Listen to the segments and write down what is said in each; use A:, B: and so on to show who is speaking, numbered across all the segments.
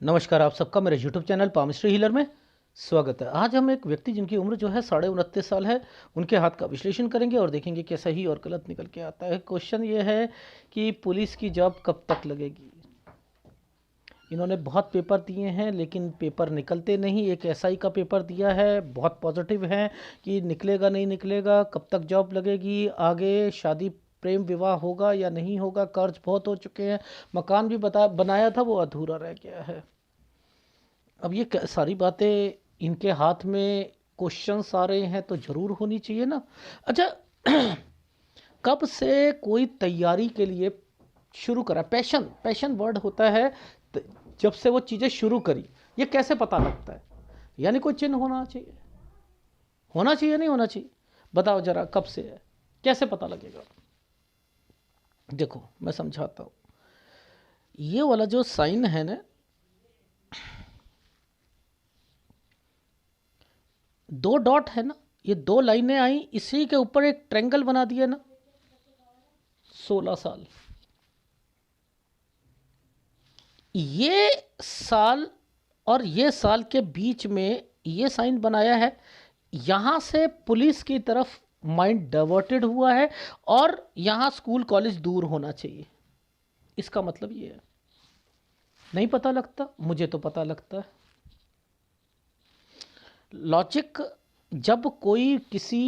A: नमस्कार, आप सबका मेरे YouTube चैनल पामिस्ट्री हीलर में स्वागत है। आज हम एक व्यक्ति जिनकी उम्र जो है 29.5 साल है, उनके हाथ का विश्लेषण करेंगे और देखेंगे क्या सही और गलत निकल के आता है। क्वेश्चन ये है कि पुलिस की जॉब कब तक लगेगी। इन्होंने बहुत पेपर दिए हैं लेकिन पेपर निकलते नहीं। एक एसआई का पेपर दिया है, बहुत पॉजिटिव है कि निकलेगा नहीं निकलेगा, कब तक जॉब लगेगी, आगे शादी प्रेम विवाह होगा या नहीं होगा, कर्ज बहुत हो चुके हैं, मकान भी बनाया था वो अधूरा रह गया है। अब ये सारी बातें इनके हाथ में क्वेश्चंस आ रहे हैं तो ज़रूर होनी चाहिए ना। अच्छा, कब से कोई तैयारी के लिए शुरू करा, पैशन पैशन वर्ड होता है, जब से वो चीज़ें शुरू करी, ये कैसे पता लगता है। यानी कोई चिन्ह होना चाहिए, होना चाहिए नहीं होना चाहिए, बताओ जरा कब से है, कैसे पता लगेगा। देखो मैं समझाता हूँ। ये वाला जो साइन है ना, दो डॉट है ना, ये दो लाइनें आई, इसी के ऊपर एक ट्रायंगल बना दिया ना, 16 साल। ये साल और ये साल के बीच में ये साइन बनाया है, यहां से पुलिस की तरफ माइंड डाइवर्टेड हुआ है और यहां स्कूल कॉलेज दूर होना चाहिए। इसका मतलब ये है। नहीं पता लगता, मुझे तो पता लगता है। लॉजिक, जब कोई किसी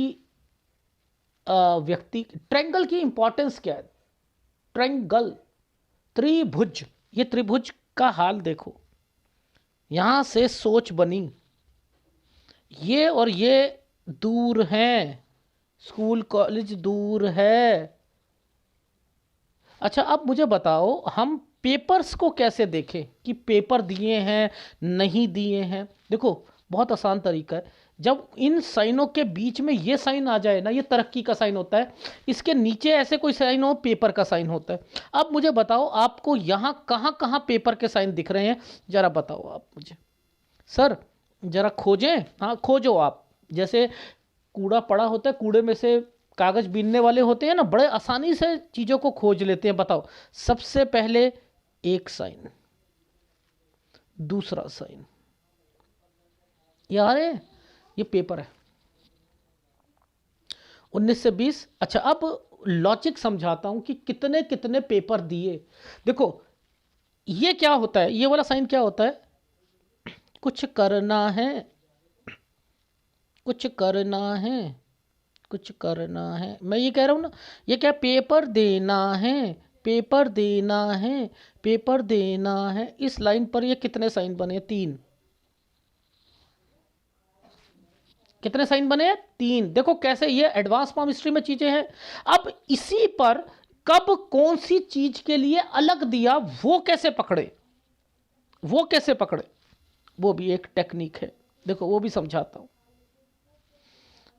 A: व्यक्ति, ट्रायंगल की इंपॉर्टेंस क्या है। ट्रायंगल, त्रिभुज, ये त्रिभुज का हाल देखो, यहां से सोच बनी, ये और ये दूर हैं, स्कूल कॉलेज दूर है। अच्छा अब मुझे बताओ, हम पेपर्स को कैसे देखें कि पेपर दिए हैं नहीं दिए हैं। देखो बहुत आसान तरीका है, जब इन साइनों के बीच में ये साइन आ जाए ना, ये तरक्की का साइन होता है, इसके नीचे ऐसे कोई साइन हो, पेपर का साइन होता है। अब मुझे बताओ आपको यहाँ कहाँ कहाँ पेपर के साइन दिख रहे हैं, जरा बताओ आप मुझे। सर जरा खोजें, हाँ खोजो आप। जैसे कूड़ा पड़ा होता है, कूड़े में से कागज बीनने वाले होते हैं ना, बड़े आसानी से चीज़ों को खोज लेते हैं। बताओ सबसे पहले एक साइन, दूसरा साइन, यार ये पेपर है 19 से 20। अच्छा अब लॉजिक समझाता हूं कि कितने कितने पेपर दिए। देखो ये क्या होता है, ये वाला साइन क्या होता है, कुछ करना है, कुछ करना है, कुछ करना है। मैं ये कह रहा हूं ना, ये क्या, पेपर देना है, पेपर देना है, पेपर देना है। इस लाइन पर ये कितने साइन बने, 3। कितने साइन बने, 3। देखो कैसे ये एडवांस पामिस्ट्री में चीजें हैं। अब इसी पर कब कौन सी चीज के लिए अलग दिया, वो कैसे पकड़े, वो कैसे पकड़े, वो भी एक टेक्निक है। देखो वो भी समझाता हूं।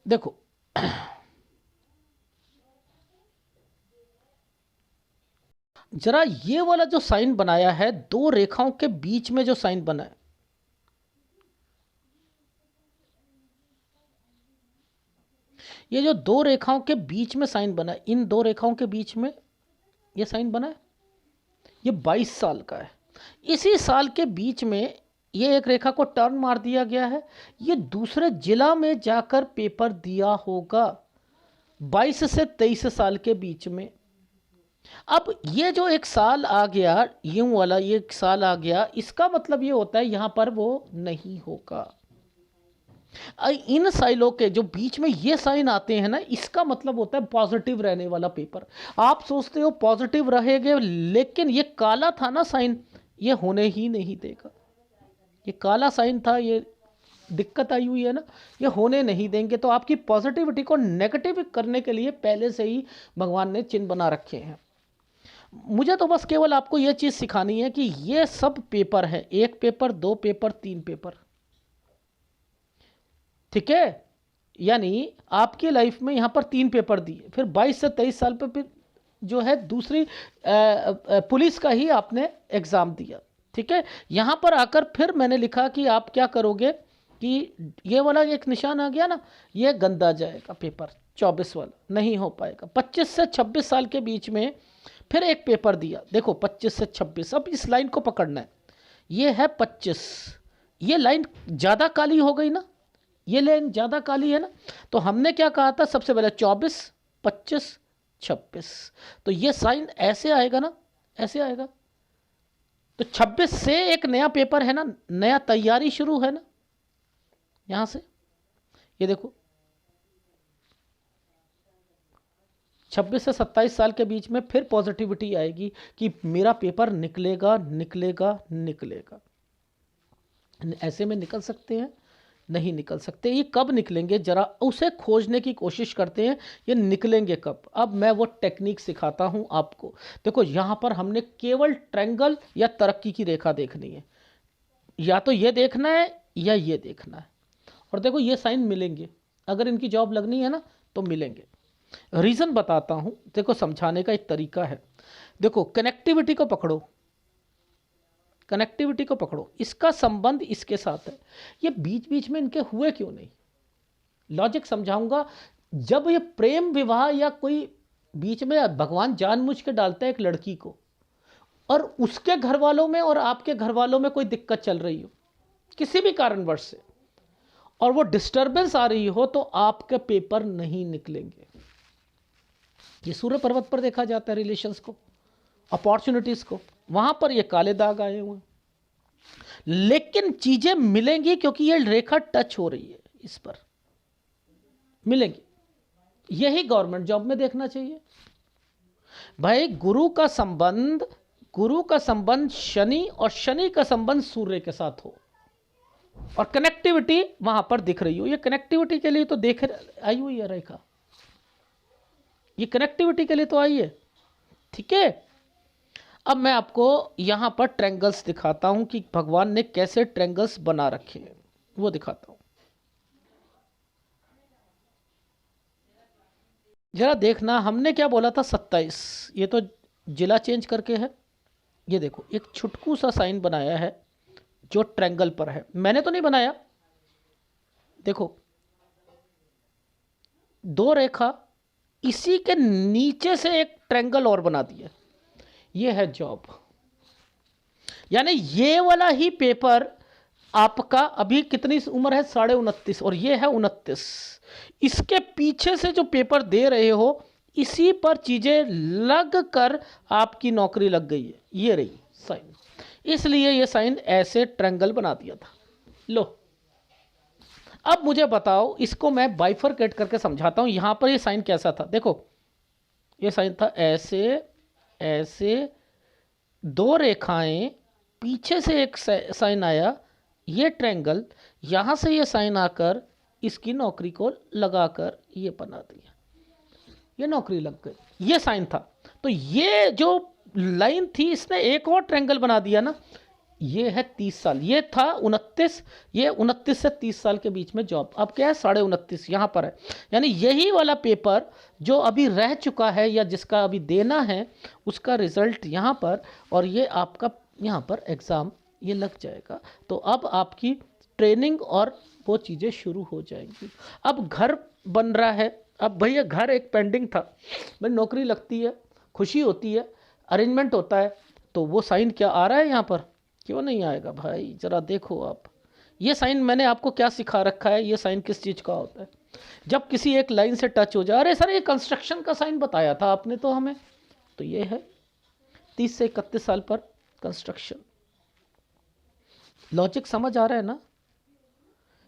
A: देखो जरा ये वाला जो साइन बनाया है, दो रेखाओं के बीच में जो साइन बना है, ये जो दो रेखाओं के बीच में साइन बना है, इन दो रेखाओं के बीच में ये साइन बना है, ये 22 साल का है। इसी साल के बीच में ये एक रेखा को टर्न मार दिया गया है, ये दूसरे जिला में जाकर पेपर दिया होगा 22 से 23 साल के बीच में। अब ये जो एक साल आ गया, यूं वाला ये एक साल आ गया, इसका मतलब ये होता है यहां पर वो नहीं होगा। इन साइलों के जो बीच में ये साइन आते हैं ना, इसका मतलब होता है पॉजिटिव रहने वाला पेपर। आप सोचते हो पॉजिटिव रहेगा, लेकिन ये काला था ना साइन, ये होने ही नहीं देगा। ये काला साइन था, ये दिक्कत आई हुई है ना, ये होने नहीं देंगे। तो आपकी पॉजिटिविटी को नेगेटिव करने के लिए पहले से ही भगवान ने चिन्ह बना रखे हैं। मुझे तो बस केवल आपको यह चीज़ सिखानी है कि ये सब पेपर है, एक पेपर, दो पेपर, तीन पेपर, ठीक है। यानी आपकी लाइफ में यहाँ पर 3 पेपर दिए, फिर 22 से 23 साल पे फिर जो है दूसरी पुलिस का ही आपने एग्ज़ाम दिया, ठीक है। यहाँ पर आकर फिर मैंने लिखा कि आप क्या करोगे कि ये वाला एक निशान आ गया ना, ये गंदा जाएगा पेपर, 24 वाला नहीं हो पाएगा। 25 से 26 साल के बीच में फिर एक पेपर दिया, देखो 25 से 26। अब इस लाइन को पकड़ना है, ये है 25। ये लाइन ज़्यादा काली हो गई ना, ये लाइन ज़्यादा काली है ना। तो हमने क्या कहा था सबसे पहले 24, 25, 26। तो ये साइन ऐसे आएगा ना, ऐसे आएगा। तो 26 से एक नया पेपर है ना, नया तैयारी शुरू है ना, यहां से ये देखो 26 से 27 साल के बीच में फिर पॉजिटिविटी आएगी कि मेरा पेपर निकलेगा निकलेगा निकलेगा। ऐसे में निकल सकते हैं? नहीं निकल सकते। ये कब निकलेंगे जरा उसे खोजने की कोशिश करते हैं, ये निकलेंगे कब। अब मैं वो टेक्निक सिखाता हूं आपको। देखो यहां पर हमने केवल ट्रायंगल या तरक्की की रेखा देखनी है, या तो ये देखना है या ये देखना है। और देखो ये साइन मिलेंगे, अगर इनकी जॉब लगनी है ना तो मिलेंगे। रीज़न बताता हूं, देखो समझाने का एक तरीका है। देखो कनेक्टिविटी को पकड़ो, कनेक्टिविटी को पकड़ो, इसका संबंध इसके साथ है। ये बीच बीच में इनके हुए क्यों नहीं, लॉजिक समझाऊंगा। जब ये प्रेम विवाह या कोई बीच में भगवान जानबूझ के डालता है एक लड़की को, और उसके घर वालों में और आपके घर वालों में कोई दिक्कत चल रही हो किसी भी कारणवश से, और वो डिस्टरबेंस आ रही हो, तो आपके पेपर नहीं निकलेंगे। ये सूर्य पर्वत पर देखा जाता है रिलेशंस को, अपॉर्चुनिटीज को, वहां पर ये काले दाग आए हुए हैं। लेकिन चीजें मिलेंगी क्योंकि ये रेखा टच हो रही है, इस पर मिलेंगी। यही गवर्नमेंट जॉब में देखना चाहिए भाई। गुरु का संबंध शनि और शनि का संबंध सूर्य के साथ हो, और कनेक्टिविटी वहां पर दिख रही हो। ये कनेक्टिविटी के लिए तो देख आई हुई है रेखा, ये कनेक्टिविटी के लिए तो आई है, ठीक है। अब मैं आपको यहां पर ट्रायंगल्स दिखाता हूं कि भगवान ने कैसे ट्रायंगल्स बना रखे हैं, वो दिखाता हूं। जरा देखना, हमने क्या बोला था 27, ये तो जिला चेंज करके है। ये देखो एक छुटकू सा साइन बनाया है जो ट्रायंगल पर है, मैंने तो नहीं बनाया। देखो दो रेखा, इसी के नीचे से एक ट्रायंगल और बना दिया, ये है जॉब। यानी ये वाला ही पेपर आपका अभी कितनी उम्र है, 29.5, और ये है 29। इसके पीछे से जो पेपर दे रहे हो, इसी पर चीजें लग कर आपकी नौकरी लग गई है। ये रही साइन, इसलिए ये साइन ऐसे ट्रायंगल बना दिया था। लो अब मुझे बताओ, इसको मैं बाइफरकेट करके समझाता हूं। यहां पर ये साइन कैसा था, देखो ये साइन था ऐसे ऐसे, दो रेखाएं, पीछे से एक साइन आया, ये ट्रायंगल, यहां से ये साइन आकर इसकी नौकरी को लगाकर ये बना दिया, ये नौकरी लग गई, ये साइन था। तो ये जो लाइन थी इसने एक और ट्रायंगल बना दिया ना, ये है 30 साल, ये था 29, ये 29 से 30 साल के बीच में जॉब। अब क्या है 29.5 यहाँ पर है। यानी यही वाला पेपर जो अभी रह चुका है या जिसका अभी देना है, उसका रिजल्ट यहाँ पर, और ये आपका यहाँ पर एग्ज़ाम ये लग जाएगा। तो अब आपकी ट्रेनिंग और वो चीज़ें शुरू हो जाएंगी। अब घर बन रहा है, अब भैया घर एक पेंडिंग था, भाई नौकरी लगती है, खुशी होती है, अरेंजमेंट होता है, तो वो साइन क्या आ रहा है यहाँ पर, क्यों नहीं आएगा भाई। ज़रा देखो आप, ये साइन मैंने आपको क्या सिखा रखा है, ये साइन किस चीज़ का होता है। जब किसी एक लाइन से टच हो जाए, अरे सर ये कंस्ट्रक्शन का साइन बताया था आपने तो हमें, तो ये है 30 से 31 साल पर कंस्ट्रक्शन। लॉजिक समझ आ रहा है ना।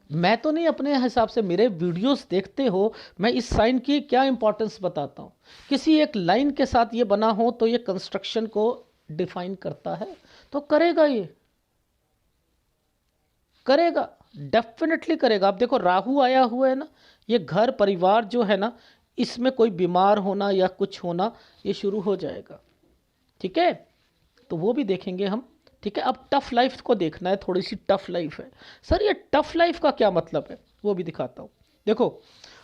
A: मैं तो नहीं अपने हिसाब से, मेरे वीडियोस देखते हो, मैं इस साइन की क्या इंपॉर्टेंस बताता हूँ। किसी एक लाइन के साथ ये बना हो तो ये कंस्ट्रक्शन को डिफाइन करता है, तो करेगा, ये करेगा, डेफिनेटली करेगा। आप देखो राहु आया हुआ है ना, ये घर परिवार जो है ना, इसमें कोई बीमार होना या कुछ होना ये शुरू हो जाएगा, ठीक है। तो वो भी देखेंगे हम, ठीक है। अब टफ लाइफ को देखना है, थोड़ी सी टफ लाइफ है। सर ये टफ लाइफ का क्या मतलब है, वो भी दिखाता हूँ। देखो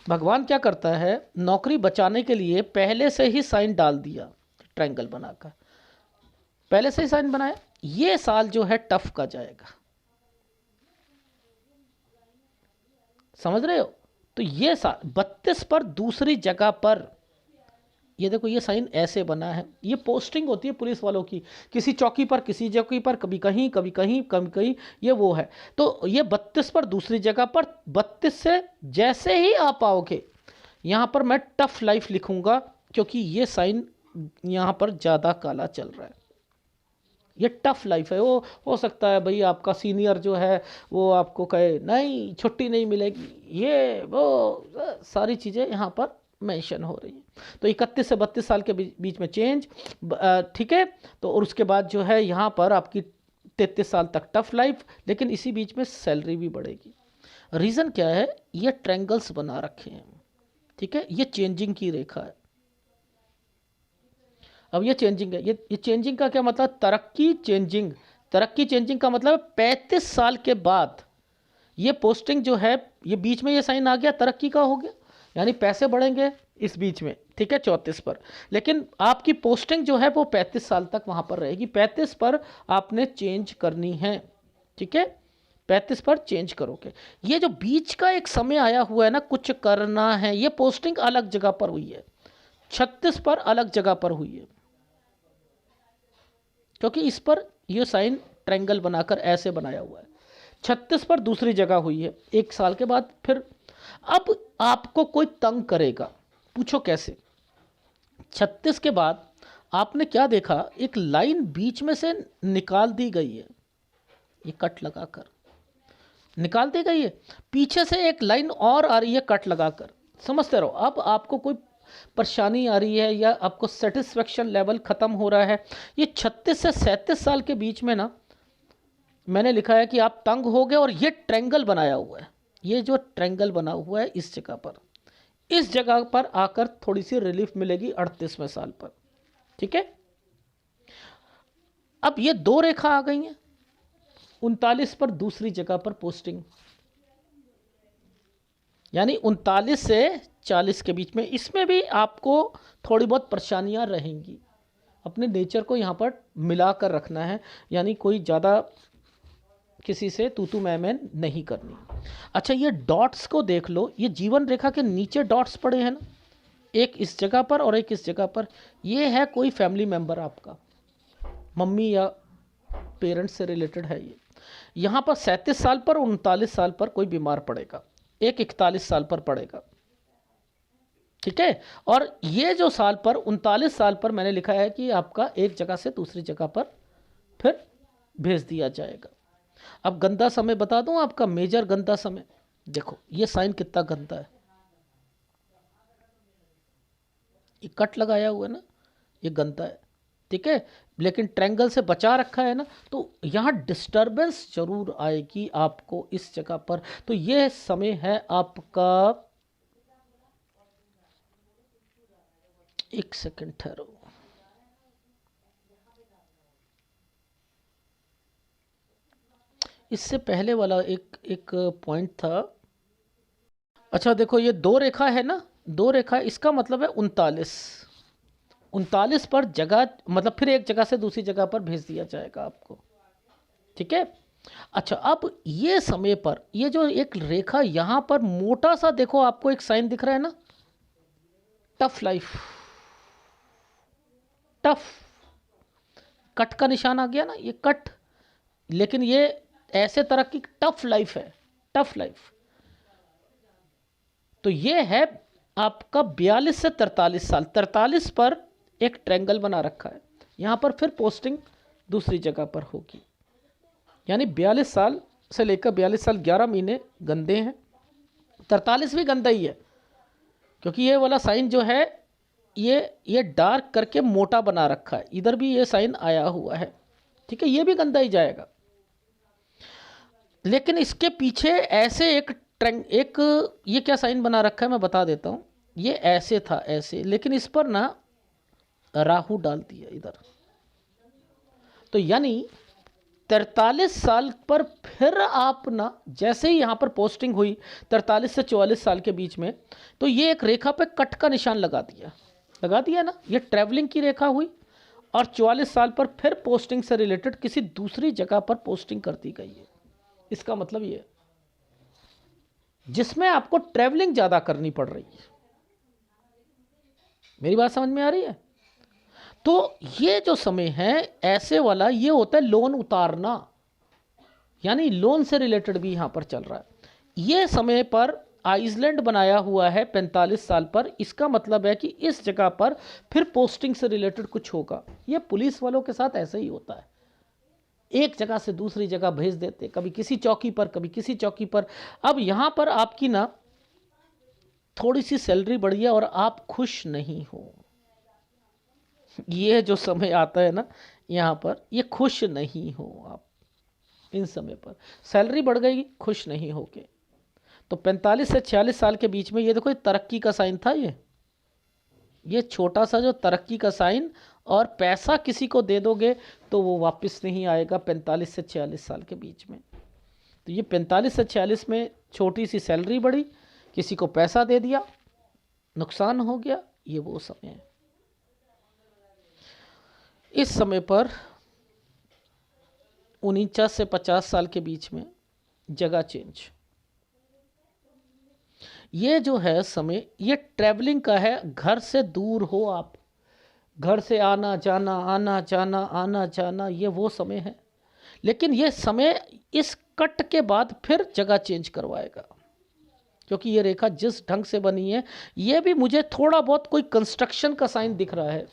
A: भगवान क्या करता है, नौकरी बचाने के लिए पहले से ही साइन डाल दिया, ट्रायंगल बनाकर पहले से ही साइन बनाया। ये साल जो है टफ का जाएगा, समझ रहे हो। तो ये साल 32 पर दूसरी जगह पर ये देखो ये साइन ऐसे बना है, ये पोस्टिंग होती है पुलिस वालों की, किसी चौकी पर, किसी जगह पर, कभी कहीं कभी कहीं कभी कहीं, ये वो है। तो ये 32 पर दूसरी जगह पर, 32 से जैसे ही आप आओगे यहाँ पर मैं टफ लाइफ लिखूंगा, क्योंकि ये साइन यहाँ पर ज़्यादा काला चल रहा है, ये टफ लाइफ है। वो हो सकता है भाई आपका सीनियर जो है वो आपको कहे नहीं छुट्टी नहीं मिलेगी, ये वो सारी चीज़ें यहाँ पर मेंशन हो रही है। तो 31 से 32 साल के बीच में चेंज, ठीक है। तो और उसके बाद जो है यहाँ पर आपकी 33 साल तक टफ लाइफ, लेकिन इसी बीच में सैलरी भी बढ़ेगी। रीज़न क्या है, ये ट्रैंगल्स बना रखे हैं, ठीक है, ये चेंजिंग की रेखा है। अब ये चेंजिंग है, ये चेंजिंग का क्या मतलब, तरक्की चेंजिंग। तरक्की चेंजिंग का मतलब 35 साल के बाद ये पोस्टिंग जो है, ये बीच में ये साइन आ गया, तरक्की का हो गया, यानी पैसे बढ़ेंगे इस बीच में, ठीक है, 34 पर। लेकिन आपकी पोस्टिंग जो है वो 35 साल तक वहाँ पर रहेगी, 35 पर आपने चेंज करनी है, ठीक है, 35 पर चेंज करोगे। ये जो बीच का एक समय आया हुआ है ना, कुछ करना है, ये पोस्टिंग अलग जगह पर हुई है, 36 पर अलग जगह पर हुई है, क्योंकि इस पर ये साइन ट्रायंगल बनाकर ऐसे बनाया हुआ है। 36 पर दूसरी जगह हुई है, 1 साल के बाद फिर। अब आपको कोई तंग करेगा, पूछो कैसे। 36 के बाद आपने क्या देखा, एक लाइन बीच में से निकाल दी गई है, ये कट लगाकर निकाल दी गई है, पीछे से एक लाइन और आ रही है कट लगाकर, समझते रहो। अब आपको कोई परेशानी आ रही है या आपको सेटिस्फेक्शन लेवल ख़त्म हो रहा है, ये 36 से 37 साल के बीच में ना मैंने लिखा है कि आप तंग हो गए, और ये ट्रायंगल बनाया हुआ है, ये जो ट्रायंगल बना हुआ है इस जगह पर, इस जगह पर आकर थोड़ी सी रिलीफ मिलेगी 38वें साल पर, ठीक है। अब ये दो रेखा आ गई हैं, 39 पर दूसरी जगह पर पोस्टिंग, यानी 39 से 40 के बीच में, इसमें भी आपको थोड़ी बहुत परेशानियां रहेंगी। अपने नेचर को यहाँ पर मिला कर रखना है, यानी कोई ज़्यादा किसी से तू तू मैं नहीं करनी। अच्छा, ये डॉट्स को देख लो, ये जीवन रेखा के नीचे डॉट्स पड़े हैं ना, एक इस जगह पर और एक इस जगह पर, ये है कोई फैमिली मेम्बर आपका, मम्मी या पेरेंट्स से रिलेटेड है ये। यहाँ पर 37 साल पर 39 साल पर कोई बीमार पड़ेगा, एक 41 साल पर पड़ेगा, ठीक है। और ये जो साल पर 39 साल पर मैंने लिखा है कि आपका एक जगह से दूसरी जगह पर फिर भेज दिया जाएगा। अब गंदा समय बता दूं आपका, मेजर गंदा समय, देखो ये साइन कितना गंदा है, ये कट लगाया हुआ है ना, ये गंदा है, ठीक है, लेकिन ट्रायंगल से बचा रखा है ना, तो यहाँ डिस्टरबेंस जरूर आएगी आपको इस जगह पर। तो ये समय है आपका, एक सेकंड ठहरो, इससे पहले वाला एक एक पॉइंट था। अच्छा देखो, ये दो रेखा है ना, दो रेखा, इसका मतलब है 39, 39 पर जगह, मतलब फिर एक जगह से दूसरी जगह पर भेज दिया जाएगा आपको, ठीक है। अच्छा, अब ये समय पर ये जो एक रेखा यहाँ पर मोटा सा, देखो आपको एक साइन दिख रहा है ना, टफ लाइफ, टफ, कट का निशान आ गया ना, ये कट, लेकिन ये ऐसे तरह की टफ लाइफ है, टफ लाइफ। तो ये है आपका 42 से 43 साल, 43 पर एक ट्रायंगल बना रखा है, यहाँ पर फिर पोस्टिंग दूसरी जगह पर होगी, यानी 42 साल से लेकर 42 साल 11 महीने गंदे हैं, 43 भी गंदा ही है, क्योंकि ये वाला साइन जो है ये डार्क करके मोटा बना रखा है, इधर भी ये साइन आया हुआ है, ठीक है, ये भी गंदा ही जाएगा। लेकिन इसके पीछे ऐसे एक ये क्या साइन बना रखा है मैं बता देता हूँ, ये ऐसे था ऐसे, लेकिन इस पर ना राहु डाल दिया इधर, तो यानी 43 साल पर फिर आप ना, जैसे ही यहाँ पर पोस्टिंग हुई 43 से 44 साल के बीच में, तो ये एक रेखा पे कट का निशान लगा दिया ना, ये ट्रैवलिंग की रेखा हुई, और 44 साल पर फिर पोस्टिंग से रिलेटेड किसी दूसरी जगह पर पोस्टिंग कर दी गई है। इसका मतलब ये, जिसमें आपको ट्रैवलिंग ज़्यादा करनी पड़ रही है, मेरी बात समझ में आ रही है? तो ये जो समय है ऐसे वाला, ये होता है लोन उतारना, यानी लोन से रिलेटेड भी यहां पर चल रहा है। ये समय पर आइसलैंड बनाया हुआ है 45 साल पर, इसका मतलब है कि इस जगह पर फिर पोस्टिंग से रिलेटेड कुछ होगा। ये पुलिस वालों के साथ ऐसे ही होता है, एक जगह से दूसरी जगह भेज देते, कभी किसी चौकी पर कभी किसी चौकी पर। अब यहां पर आपकी ना थोड़ी सी सैलरी बढ़ी है और आप खुश नहीं हो। ये जो समय आता है ना यहाँ पर, ये खुश नहीं हो आप। इन समय पर सैलरी बढ़ गई, खुश नहीं होके। तो 45 से 46 साल के बीच में ये देखो, ये तरक्की का साइन था। ये छोटा सा जो तरक्की का साइन, और पैसा किसी को दे दोगे तो वो वापस नहीं आएगा 45 से 46 साल के बीच में। तो ये 45 से 46 में छोटी सी सैलरी बढ़ी, किसी को पैसा दे दिया, नुकसान हो गया, ये वो समय है। इस समय पर 49 से 50 साल के बीच में जगह चेंज, ये जो है समय, ये ट्रैवलिंग का है। घर से दूर हो आप, घर से आना जाना आना जाना आना जाना, ये वो समय है। लेकिन ये समय इस कट के बाद फिर जगह चेंज करवाएगा, क्योंकि ये रेखा जिस ढंग से बनी है, ये भी मुझे थोड़ा बहुत कोई कंस्ट्रक्शन का साइन दिख रहा है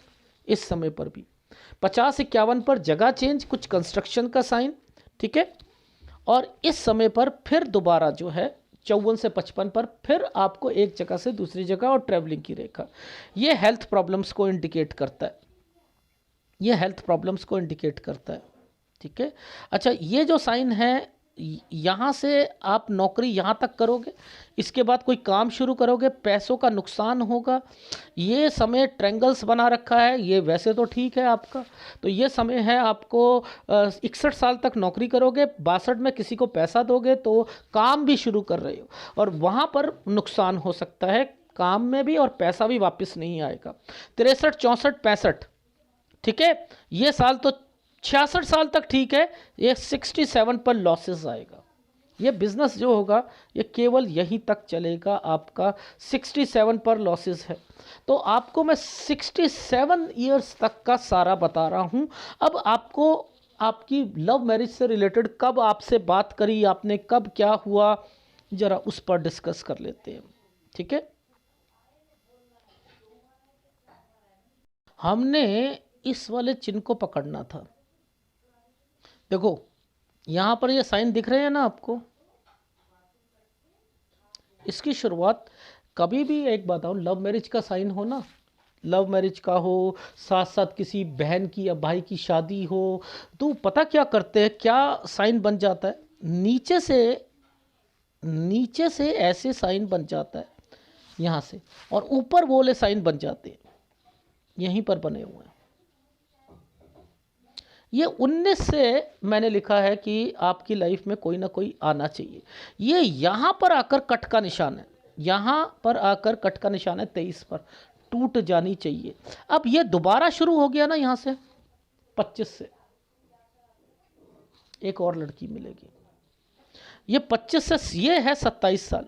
A: इस समय पर भी। 50-51 पर जगह चेंज, कुछ कंस्ट्रक्शन का साइन, ठीक है। और इस समय पर फिर दोबारा जो है 54 से 55 पर फिर आपको एक जगह से दूसरी जगह और ट्रैवलिंग की रेखा, ये हेल्थ प्रॉब्लम्स को इंडिकेट करता है, ये हेल्थ प्रॉब्लम्स को इंडिकेट करता है, ठीक है। अच्छा, ये जो साइन है, यहाँ से आप नौकरी यहाँ तक करोगे, इसके बाद कोई काम शुरू करोगे, पैसों का नुकसान होगा। ये समय ट्रेंगल्स बना रखा है, ये वैसे तो ठीक है आपका। तो ये समय है आपको 61 साल तक नौकरी करोगे, 62 में किसी को पैसा दोगे तो काम भी शुरू कर रहे हो, और वहाँ पर नुकसान हो सकता है काम में भी, और पैसा भी वापस नहीं आएगा। 63, 64, 65, ठीक है। ये साल तो 66 साल तक ठीक है, ये 67 पर लॉसेस आएगा। ये बिजनेस जो होगा ये केवल यहीं तक चलेगा, आपका 67 पर लॉसेस है। तो आपको मैं 67 ईयर्स तक का सारा बता रहा हूं। अब आपको आपकी लव मैरिज से रिलेटेड कब आपसे बात करी आपने, कब क्या हुआ, जरा उस पर डिस्कस कर लेते हैं, ठीक है। हमने इस वाले चिन्ह को पकड़ना था। देखो यहां पर ये साइन दिख रहे हैं ना आपको, इसकी शुरुआत कभी भी, एक बताऊं, लव मैरिज का साइन हो ना, लव मैरिज का हो, साथ साथ किसी बहन की या भाई की शादी हो, तो पता क्या करते हैं, क्या साइन बन जाता है, नीचे से ऐसे साइन बन जाता है यहाँ से, और ऊपर वो वाले साइन बन जाते हैं, यहीं पर बने हुए हैं। ये 19 से मैंने लिखा है कि आपकी लाइफ में कोई ना कोई आना चाहिए। ये यहाँ पर आकर कट का निशान है, यहाँ पर आकर कट का निशान है 23 पर, टूट जानी चाहिए। अब ये दोबारा शुरू हो गया ना यहाँ से 25 से, एक और लड़की मिलेगी। ये 25 से ये है 27 साल,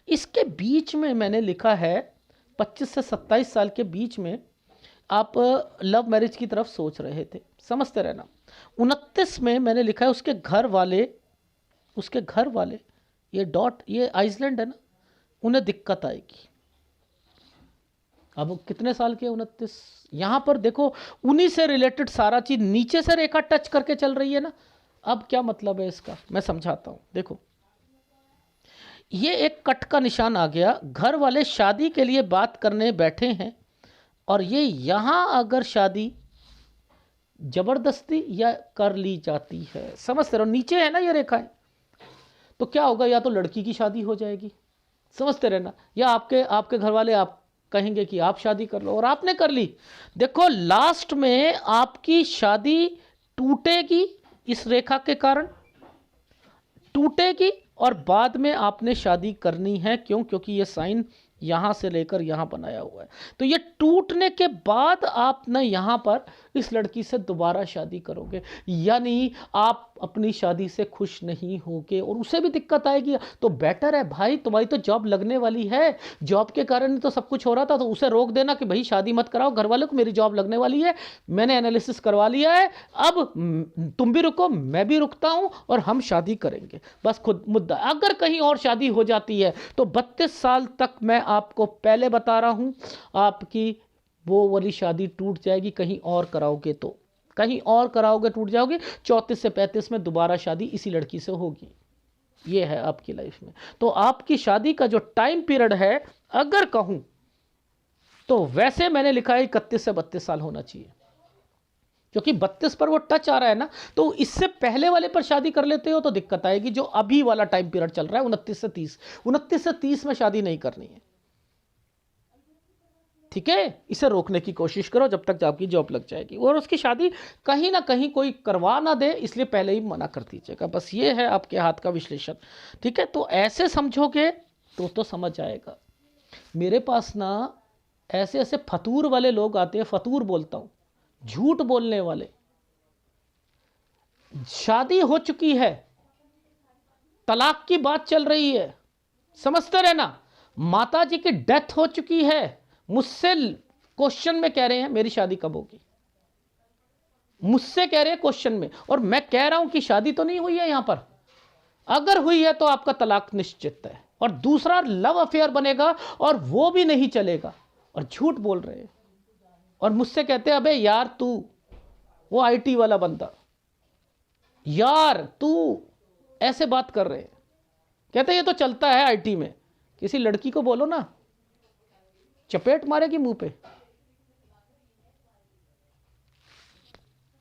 A: इसके बीच में मैंने लिखा है 25 से 27 साल के बीच में आप लव मैरिज की तरफ सोच रहे थे, समझते रहना। 29 में मैंने लिखा है उसके घर वाले, ये डॉट, ये आइसलैंड है ना, उन्हें दिक्कत आएगी। अब कितने साल के 29, यहां पर देखो उन्हीं से रिलेटेड सारा चीज नीचे से रेखा टच करके चल रही है ना। अब क्या मतलब है इसका, मैं समझाता हूं। देखो ये एक कट का निशान आ गया, घर वाले शादी के लिए बात करने बैठे हैं, और ये यहां अगर शादी जबरदस्ती या कर ली जाती है, समझते रहो, नीचे है ना ये रेखाएं, तो क्या होगा, या तो लड़की की शादी हो जाएगी, समझते रहना, या आपके घर वाले आप कहेंगे कि आप शादी कर लो, और आपने कर ली। देखो लास्ट में आपकी शादी टूटेगी, इस रेखा के कारण टूटेगी, और बाद में आपने शादी करनी है। क्यों? क्योंकि ये साइन यहाँ से लेकर यहाँ बनाया हुआ है। तो ये टूटने के बाद आप ना यहाँ पर इस लड़की से दोबारा शादी करोगे, यानी आप अपनी शादी से खुश नहीं होगे और उसे भी दिक्कत आएगी। तो बेटर है भाई, तुम्हारी तो जॉब लगने वाली है, जॉब के कारण तो सब कुछ हो रहा था, तो उसे रोक देना कि भाई शादी मत कराओ घर वालों को, मेरी जॉब लगने वाली है, मैंने एनालिसिस करवा लिया है, अब तुम भी रुको मैं भी रुकता हूं और हम शादी करेंगे, बस खुद मुद्दा। अगर कहीं और शादी हो जाती है तो 32 साल तक मैं आपको पहले बता रहा हूं आपकी वो वाली शादी टूट जाएगी। कहीं और कराओगे तो कहीं और कराओगे टूट जाओगे। 34 से 35 में दोबारा शादी इसी लड़की से होगी। ये है आपकी लाइफ में। तो आपकी शादी का जो टाइम पीरियड है, अगर कहूं तो वैसे मैंने लिखा है 31 से 32 साल होना चाहिए, क्योंकि 32 पर वो टच आ रहा है ना, तो इससे पहले वाले पर शादी कर लेते हो तो दिक्कत आएगी। जो अभी वाला टाइम पीरियड चल रहा है 29 से 30, 29 से 30 में शादी नहीं करनी है, ठीक है। इसे रोकने की कोशिश करो जब तक आपकी जॉब लग जाएगी, और उसकी शादी कहीं ना कहीं कोई करवा ना दे, इसलिए पहले ही मना कर दीजिएगा। बस ये है आपके हाथ का विश्लेषण, ठीक है। तो ऐसे समझोगे तो समझ आएगा। मेरे पास ना ऐसे ऐसे फतूर वाले लोग आते हैं, फतूर बोलता हूं, झूठ बोलने वाले। शादी हो चुकी है, तलाक की बात चल रही है, समझते रहना, माता जी की डेथ हो चुकी है, मुझसे क्वेश्चन में कह रहे हैं मेरी शादी कब होगी, मुझसे कह रहे हैं क्वेश्चन में, और मैं कह रहा हूं कि शादी तो नहीं हुई है यहां पर। अगर हुई है तो आपका तलाक निश्चित है, और दूसरा लव अफेयर बनेगा और वो भी नहीं चलेगा, और झूठ बोल रहे हैं। और मुझसे कहते हैं अबे यार तू, वो आईटी वाला बंदा, यार तू ऐसे बात कर रहे हैं, कहते ये तो चलता है आईटी में। किसी लड़की को बोलो ना, चपेट मारेगी मुंह पे।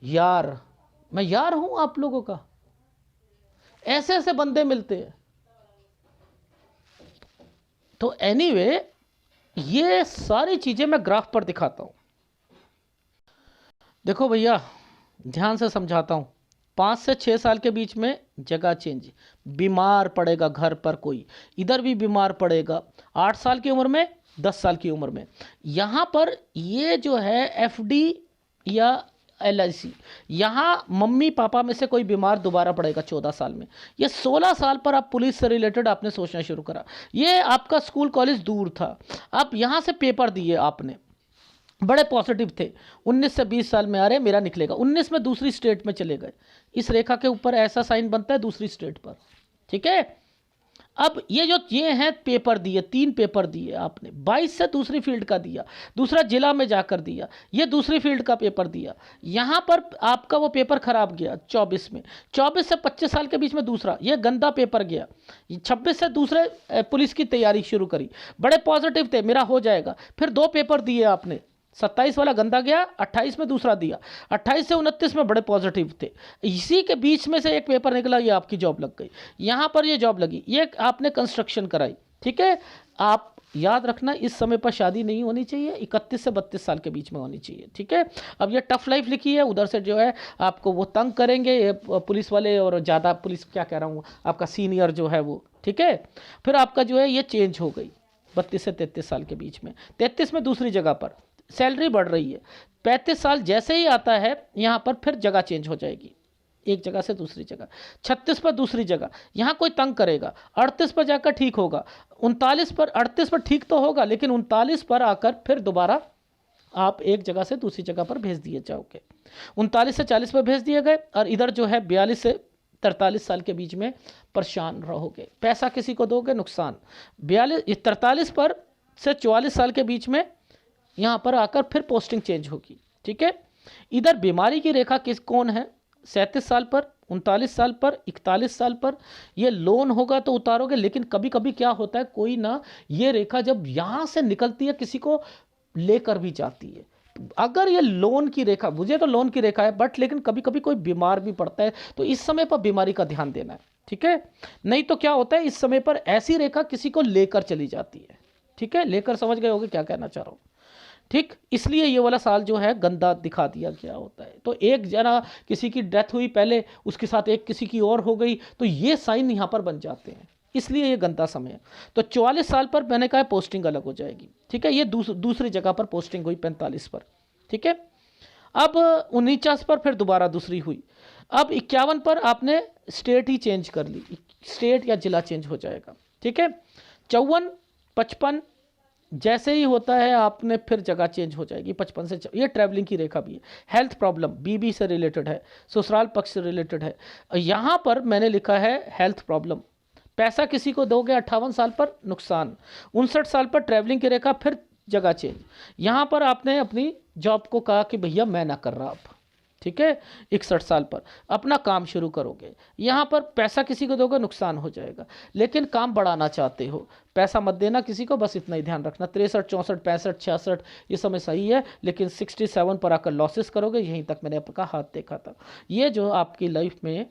A: यार मैं यार हूं आप लोगों का, ऐसे ऐसे बंदे मिलते हैं। तो एनीवे, ये सारी चीजें मैं ग्राफ पर दिखाता हूं। देखो भैया, ध्यान से समझाता हूं। 5 से 6 साल के बीच में जगह चेंज, बीमार पड़ेगा घर पर कोई, इधर भी बीमार पड़ेगा। 8 साल की उम्र में, 10 साल की उम्र में, यहाँ पर ये जो है एफडी या एलआईसी, यहाँ मम्मी पापा में से कोई बीमार दोबारा पड़ेगा 14 साल में। ये 16 साल पर आप पुलिस से रिलेटेड आपने सोचना शुरू करा। ये आपका स्कूल कॉलेज दूर था, आप यहाँ से पेपर दिए, आपने बड़े पॉजिटिव थे, 19 से 20 साल में आ रहे मेरा निकलेगा, 19 में दूसरी स्टेट में चले गए। इस रेखा के ऊपर ऐसा साइन बनता है दूसरी स्टेट पर, ठीक है। अब ये हैं पेपर दिए, 3 पेपर दिए आपने, 22 से दूसरी फील्ड का दिया, दूसरा जिला में जाकर दिया, ये दूसरी फील्ड का पेपर दिया। यहाँ पर आपका वो पेपर खराब गया 24 में, 24 से 25 साल के बीच में दूसरा, ये गंदा पेपर गया। 26 से दूसरे पुलिस की तैयारी शुरू करी, बड़े पॉजिटिव थे मेरा हो जाएगा। फिर 2 पेपर दिए आपने, 27 वाला गंदा गया, 28 में दूसरा दिया, 28 से 29 में बड़े पॉजिटिव थे। इसी के बीच में से एक पेपर निकला, ये आपकी जॉब लग गई। यहाँ पर ये जॉब लगी, ये आपने कंस्ट्रक्शन कराई, ठीक है। आप याद रखना, इस समय पर शादी नहीं होनी चाहिए, 31 से 32 साल के बीच में होनी चाहिए, ठीक है। अब ये टफ लाइफ लिखी है, उधर से जो है आपको वो तंग करेंगे ये पुलिस वाले, और ज़्यादा पुलिस क्या कह रहा हूँ, आपका सीनियर जो है वो, ठीक है। फिर आपका जो है ये चेंज हो गई 32 से 33 साल के बीच में, 33 में दूसरी जगह पर सैलरी बढ़ रही है। 35 साल जैसे ही आता है यहाँ पर फिर जगह चेंज हो जाएगी, एक जगह से दूसरी जगह। 36 पर दूसरी जगह, यहाँ कोई तंग करेगा। 38 पर जाकर ठीक होगा, 39 पर, 38 पर ठीक तो होगा, लेकिन 39 पर आकर फिर दोबारा आप एक जगह से दूसरी जगह पर भेज दिए जाओगे। 39 से 40 पर भेज दिए गए, और इधर जो है 42 से 43 साल के बीच में परेशान रहोगे। पैसा किसी को दोगे, नुकसान। 43 पर से 44 साल के बीच में यहाँ पर आकर फिर पोस्टिंग चेंज होगी, ठीक है। इधर बीमारी की रेखा कौन है, 37 साल पर, 39 साल पर, 41 साल पर। ये लोन होगा तो उतारोगे, लेकिन कभी कभी क्या होता है, कोई ना ये रेखा जब यहाँ से निकलती है किसी को लेकर भी जाती है। अगर ये लोन की रेखा, मुझे तो लोन की रेखा है, बट लेकिन कभी कभी कोई बीमार भी पड़ता है, तो इस समय पर बीमारी का ध्यान देना है, ठीक है। नहीं तो क्या होता है, इस समय पर ऐसी रेखा किसी को लेकर चली जाती है, ठीक है। लेकर समझ गए होगे क्या कहना चाह रहा हूँ, ठीक। इसलिए ये वाला साल जो है गंदा दिखा दिया गया होता है। तो एक जना किसी की डेथ हुई पहले, उसके साथ एक किसी की और हो गई, तो ये साइन यहाँ पर बन जाते हैं, इसलिए ये गंदा समय है। तो 44 साल पर मैंने कहा पोस्टिंग अलग हो जाएगी, ठीक है। ये दूसरी जगह पर पोस्टिंग हुई 45 पर, ठीक है। अब 49 पर फिर दोबारा दूसरी हुई। अब 51 पर आपने स्टेट ही चेंज कर ली, स्टेट या जिला चेंज हो जाएगा, ठीक है। 54, 55 जैसे ही होता है आपने फिर जगह चेंज हो जाएगी 55 से। ये ट्रैवलिंग की रेखा भी है। हेल्थ प्रॉब्लम बीबी से रिलेटेड है, ससुराल पक्ष से रिलेटेड है। यहाँ पर मैंने लिखा है हेल्थ प्रॉब्लम। पैसा किसी को दोगे 58 साल पर, नुकसान। 59 साल पर ट्रैवलिंग की रेखा, फिर जगह चेंज। यहाँ पर आपने अपनी जॉब को कहा कि भैया मैं ना कर रहा अब, ठीक है। 61 साल पर अपना काम शुरू करोगे। यहाँ पर पैसा किसी को दोगे, नुकसान हो जाएगा। लेकिन काम बढ़ाना चाहते हो, पैसा मत देना किसी को, बस इतना ही ध्यान रखना। 63, 64, 65, 66 ये समय सही है, लेकिन 67 पर आकर लॉसेस करोगे। यहीं तक मैंने आपका हाथ देखा था। ये जो आपकी लाइफ में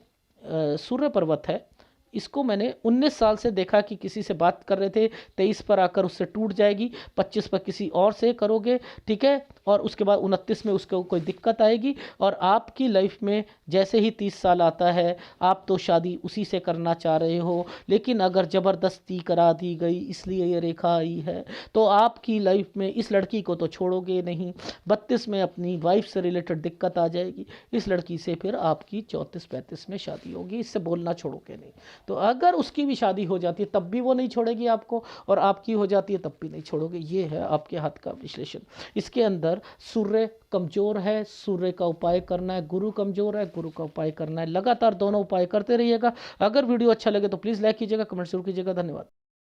A: सूर्य पर्वत है, इसको मैंने 19 साल से देखा कि किसी से बात कर रहे थे, 23 पर आकर उससे टूट जाएगी, 25 पर किसी और से करोगे, ठीक है। और उसके बाद 29 में उसको कोई दिक्कत आएगी। और आपकी लाइफ में जैसे ही 30 साल आता है, आप तो शादी उसी से करना चाह रहे हो, लेकिन अगर ज़बरदस्ती करा दी गई, इसलिए ये रेखा आई है, तो आपकी लाइफ में इस लड़की को तो छोड़ोगे नहीं। 32 में अपनी वाइफ से रिलेटेड दिक्कत आ जाएगी, इस लड़की से फिर आपकी 34-35 में शादी होगी, इससे बोलना छोड़ोगे नहीं। तो अगर उसकी भी शादी हो जाती है तब भी वो नहीं छोड़ेगी आपको, और आपकी हो जाती है तब भी नहीं छोड़ोगे। ये है आपके हाथ का विश्लेषण। इसके अंदर सूर्य कमजोर है, सूर्य का उपाय करना है। गुरु कमजोर है, गुरु का उपाय करना है। लगातार दोनों उपाय करते रहिएगा। अगर वीडियो अच्छा लगे तो प्लीज़ लाइक कीजिएगा, कमेंट जरूर कीजिएगा। धन्यवाद।